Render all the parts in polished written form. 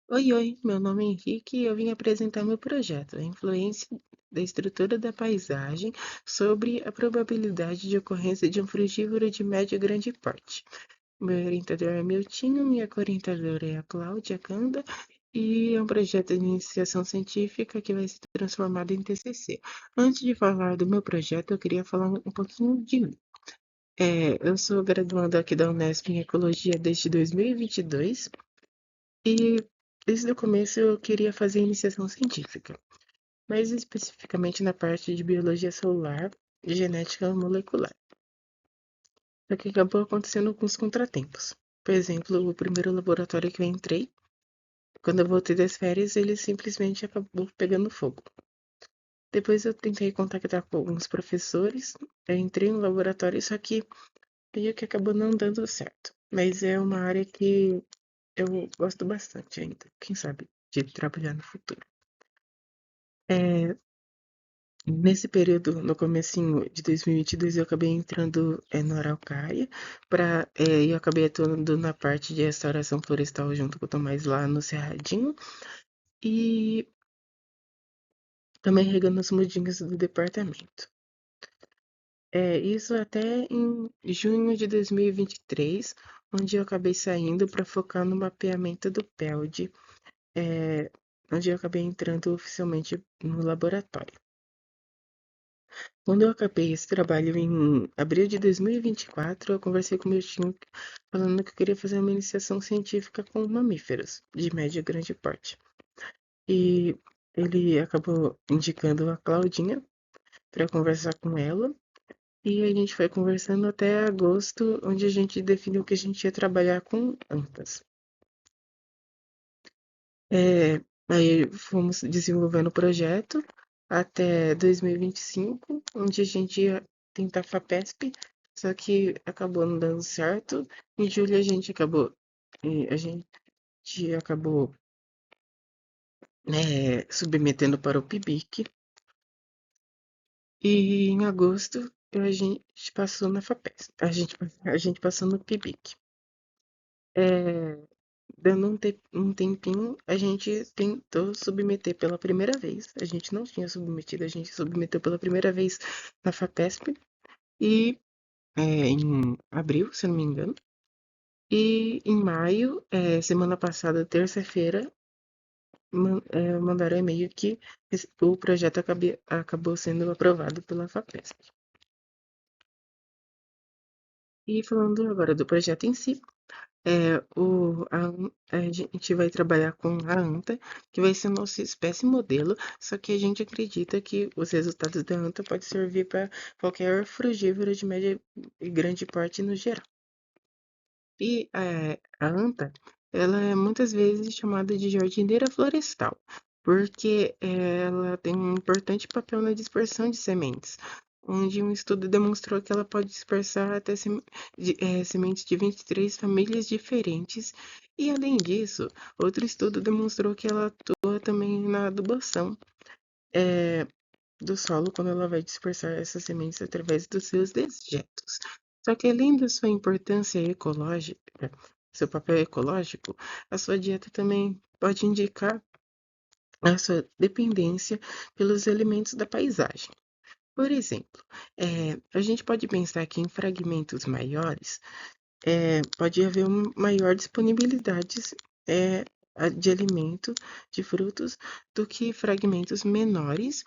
Oi, oi, meu nome é Henrique e eu vim apresentar meu projeto, a influência da estrutura da paisagem sobre a probabilidade de ocorrência de um frugívoro de médio e grande porte. Meu orientador é Miltinho, minha co-orientadora é a Cláudia Canda e é um projeto de iniciação científica que vai ser transformado em TCC. Antes de falar do meu projeto, eu queria falar um pouquinho de mim. Eu sou graduanda aqui da Unesp em Ecologia desde 2022 e desde o começo eu queria fazer iniciação científica, mais especificamente na parte de biologia celular e genética molecular. Só que acabou acontecendo alguns contratempos. Por exemplo, o primeiro laboratório que eu entrei, quando eu voltei das férias, ele simplesmente acabou pegando fogo. Depois eu tentei contactar com alguns professores, eu entrei no laboratório, só que meio que acabou não dando certo. Mas é uma área que eu gosto bastante ainda, quem sabe, de trabalhar no futuro. É, Nesse período, no comecinho de 2022, eu acabei entrando no Araucária, e eu acabei atuando na parte de restauração florestal junto com o Tomás lá no Cerradinho, e também regando os mudinhos do departamento. Isso até em junho de 2023, onde eu acabei saindo para focar no mapeamento do PELD, onde eu acabei entrando oficialmente no laboratório. Quando eu acabei esse trabalho em abril de 2024, eu conversei com meu time falando que eu queria fazer uma iniciação científica com mamíferos de médio e grande porte. E ele acabou indicando a Claudinha para conversar com ela. E a gente foi conversando até agosto, onde a gente definiu que a gente ia trabalhar com antas. É, Aí fomos desenvolvendo o projeto até 2025, onde a gente ia tentar FAPESP, só que acabou não dando certo. Em julho a gente acabou submetendo para o PIBIC e em agosto a gente passou na FAPESP. A gente passou no PIBIC. É, Dando um tempinho, a gente tentou submeter pela primeira vez. A gente não tinha submetido, a gente submeteu pela primeira vez na FAPESP e em abril, se não me engano. E em maio, semana passada, terça-feira, mandaram e-mail que o projeto acabou sendo aprovado pela FAPESP. E falando agora do projeto em si, a gente vai trabalhar com a anta, que vai ser nossa espécie modelo, só que a gente acredita que os resultados da anta podem servir para qualquer frugívoro de média e grande porte no geral. E a anta, ela é muitas vezes chamada de jardineira florestal, porque ela tem um importante papel na dispersão de sementes, onde um estudo demonstrou que ela pode dispersar até sementes de 23 famílias diferentes. E além disso, outro estudo demonstrou que ela atua também na adubação eh, do solo quando ela vai dispersar essas sementes através dos seus dejetos. Só que além da sua importância ecológica, seu papel ecológico, a sua dieta também pode indicar a sua dependência pelos elementos da paisagem. Por exemplo, a gente pode pensar que em fragmentos maiores pode haver uma maior disponibilidade de alimento, de frutos, do que fragmentos menores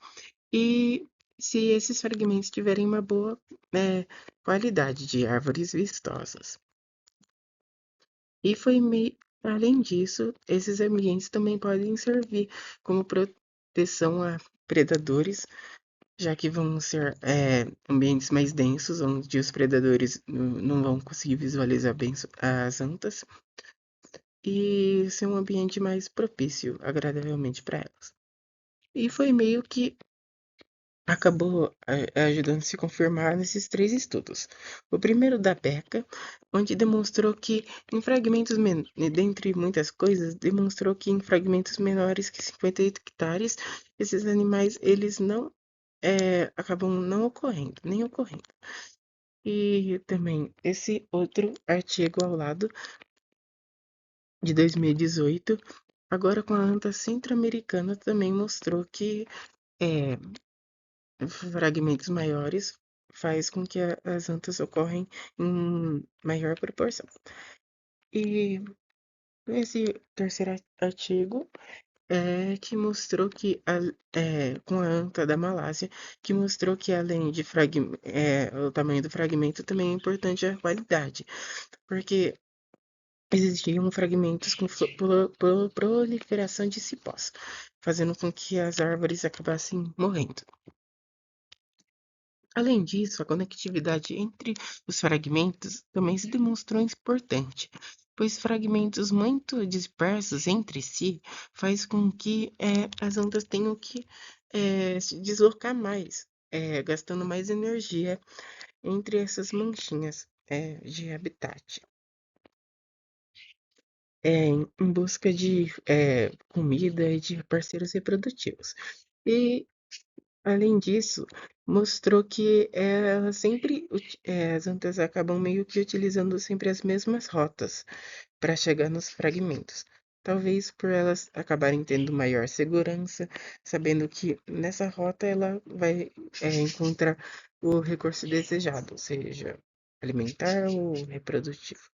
e se esses fragmentos tiverem uma boa qualidade de árvores vistosas. E além disso, esses ambientes também podem servir como proteção a predadores, já que vão ser ambientes mais densos, onde os predadores não vão conseguir visualizar bem as antas, e ser um ambiente mais propício, agradavelmente para elas. E foi meio que acabou ajudando a se confirmar nesses três estudos. O primeiro da Beca, onde demonstrou que em fragmentos dentre muitas coisas, demonstrou que em fragmentos menores que 50 hectares, esses animais eles não acabam não ocorrendo, nem ocorrendo. E também esse outro artigo ao lado de 2018 Agora, com a anta centro-americana, também mostrou que é, fragmentos maiores faz com que as antas ocorrem em maior proporção. E esse terceiro artigo que mostrou que, com a anta da Malásia, que mostrou que além de o tamanho do fragmento, também é importante a qualidade, porque existiam fragmentos com proliferação de cipós, fazendo com que as árvores acabassem morrendo. Além disso, a conectividade entre os fragmentos também se demonstrou importante, pois fragmentos muito dispersos entre si faz com que as ondas tenham que se deslocar mais, gastando mais energia entre essas manchinhas de habitat, em busca de comida e de parceiros reprodutivos. E além disso, mostrou que ela sempre as antas acabam meio que utilizando sempre as mesmas rotas para chegar nos fragmentos. Talvez por elas acabarem tendo maior segurança, sabendo que nessa rota ela vai encontrar o recurso desejado, seja alimentar ou reprodutivo.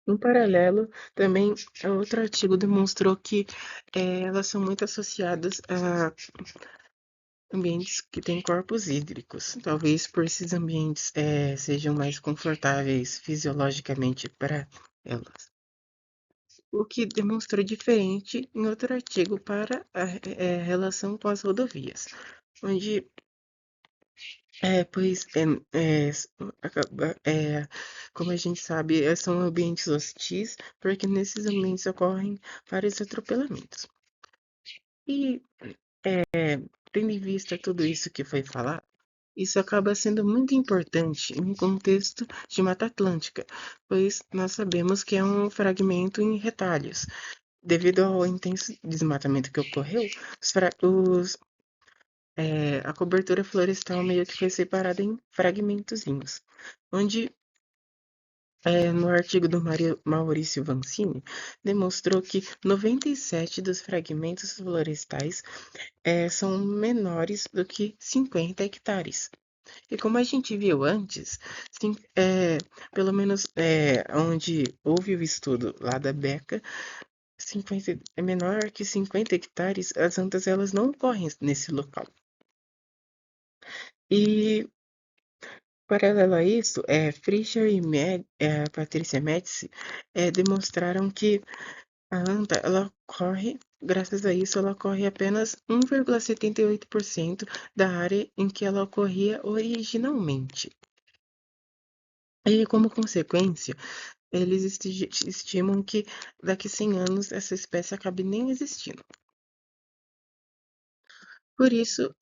Em paralelo, também outro artigo demonstrou que elas são muito associadas a ambientes que têm corpos hídricos. Talvez por esses ambientes sejam mais confortáveis fisiologicamente para elas. O que demonstrou diferente em outro artigo para a relação com as rodovias, onde, pois, como a gente sabe, são ambientes hostis, porque nesses ambientes ocorrem vários atropelamentos. E, tendo em vista tudo isso que foi falado, isso acaba sendo muito importante em um contexto de Mata Atlântica, pois nós sabemos que é um fragmento em retalhos. Devido ao intenso desmatamento que ocorreu, a cobertura florestal meio que foi separada em fragmentozinhos, onde no artigo do Maurício Vancini, demonstrou que 97 dos fragmentos florestais são menores do que 50 hectares. E como a gente viu antes, sim, pelo menos onde houve o estudo lá da Beca, 50, é menor que 50 hectares, as antas elas não ocorrem nesse local. E, paralelo a isso, Fischer e Patrícia Metz demonstraram que a anta, ela corre, graças a isso, ela corre apenas 1,78% da área em que ela ocorria originalmente. E, como consequência, eles estimam que daqui 100 anos essa espécie acabe nem existindo. Por isso,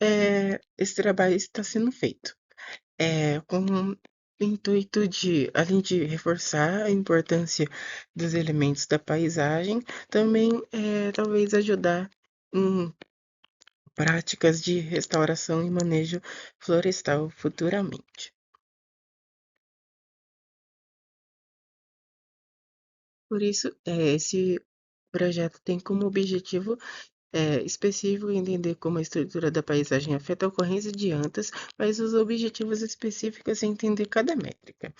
esse trabalho está sendo feito, com o intuito de, além de reforçar a importância dos elementos da paisagem, também talvez ajudar em práticas de restauração e manejo florestal futuramente. Por isso, esse projeto tem como objetivo específico entender como a estrutura da paisagem afeta a ocorrência de antas, mas os objetivos específicos é entender cada métrica,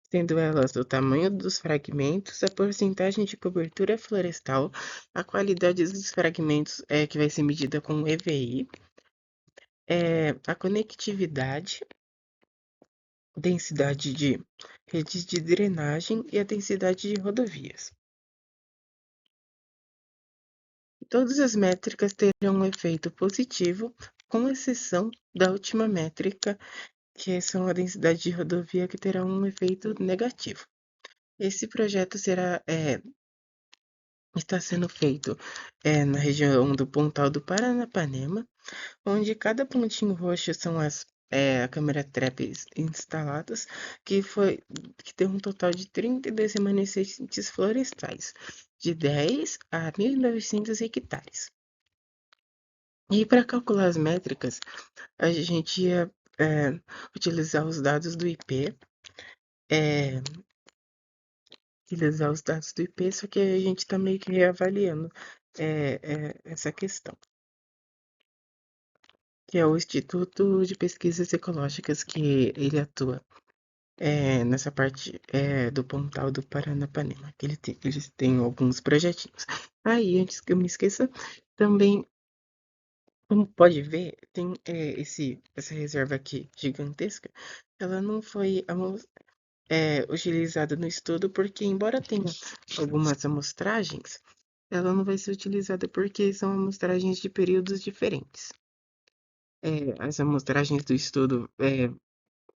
sendo elas o tamanho dos fragmentos, a porcentagem de cobertura florestal, a qualidade dos fragmentos que vai ser medida com EVI, a conectividade, densidade de redes de drenagem e a densidade de rodovias. Todas as métricas terão um efeito positivo, com exceção da última métrica, que são a densidade de rodovia, que terá um efeito negativo. Esse projeto está sendo feito na região do Pontal do Paranapanema, onde cada pontinho roxo são as câmera traps instaladas, que tem um total de 32 remanescentes florestais, de 10 a 1.900 hectares. E para calcular as métricas, a gente ia utilizar os dados do IP, utilizar os dados do IP, só que a gente está meio que reavaliando essa questão, que é o Instituto de Pesquisas Ecológicas que ele atua nessa parte do Pontal do Paranapanema, que eles têm alguns projetinhos. Aí, antes que eu me esqueça, também, como pode ver, tem essa reserva aqui gigantesca, ela não foi utilizada no estudo porque, embora tenha algumas amostragens, ela não vai ser utilizada porque são amostragens de períodos diferentes. As amostragens do estudo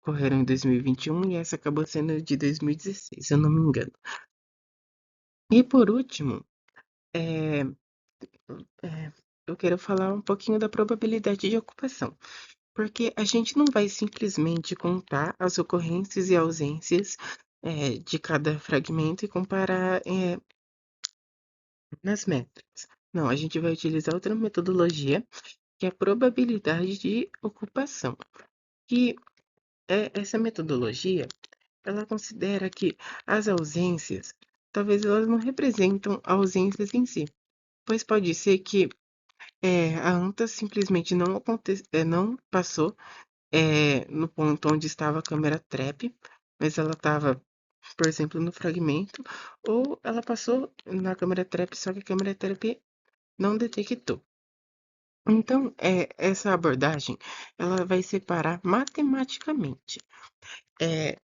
ocorreram em 2021 e essa acabou sendo de 2016, se eu não me engano. E por último, é, eu quero falar um pouquinho da probabilidade de ocupação, porque a gente não vai simplesmente contar as ocorrências e ausências de cada fragmento e comparar nas métricas. Não, a gente vai utilizar outra metodologia, que é a probabilidade de ocupação. E essa metodologia, ela considera que as ausências, talvez elas não representam ausências em si, pois pode ser que a anta simplesmente não passou no ponto onde estava a câmera trap, mas ela estava, por exemplo, no fragmento, ou ela passou na câmera trap, só que a câmera trap não detectou. Então, essa abordagem, ela vai separar matematicamente é,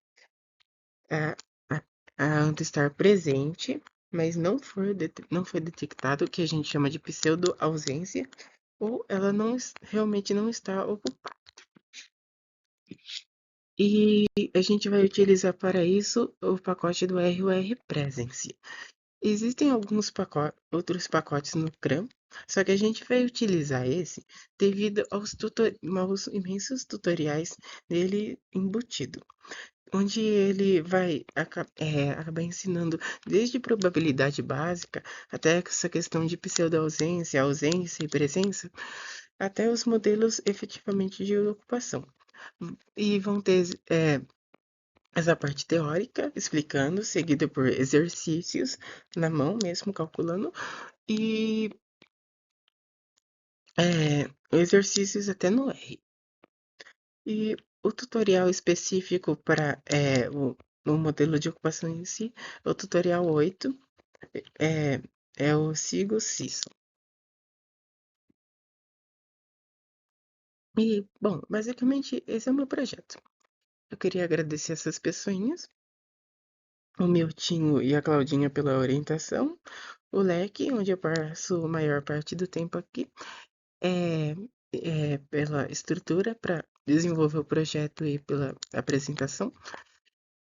a, a, a anta estar presente, mas não foi detectado o que a gente chama de pseudo-ausência, ou ela realmente não está ocupada. E a gente vai utilizar para isso o pacote do RUR Presence. Existem outros pacotes no CRAN, só que a gente vai utilizar esse devido aos imensos tutoriais dele embutido, onde ele vai acabar ensinando desde probabilidade básica até essa questão de pseudo-ausência, ausência e presença, até os modelos efetivamente de ocupação. E vão ter essa parte teórica explicando, seguida por exercícios na mão mesmo, calculando, e exercícios até no R. E o tutorial específico para o modelo de ocupação em si, é o tutorial 8, é o Sigo CISO. E, bom, basicamente esse é o meu projeto. Eu queria agradecer essas pessoinhas, o Miltinho e a Claudinha pela orientação, o Leque, onde eu passo a maior parte do tempo aqui, é, pela estrutura para desenvolver o projeto e pela apresentação.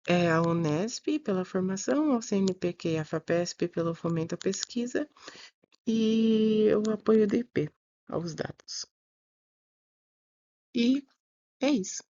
A Unesp pela formação, ao CNPq e a FAPESP pelo fomento à pesquisa e o apoio do IP aos dados. E é isso.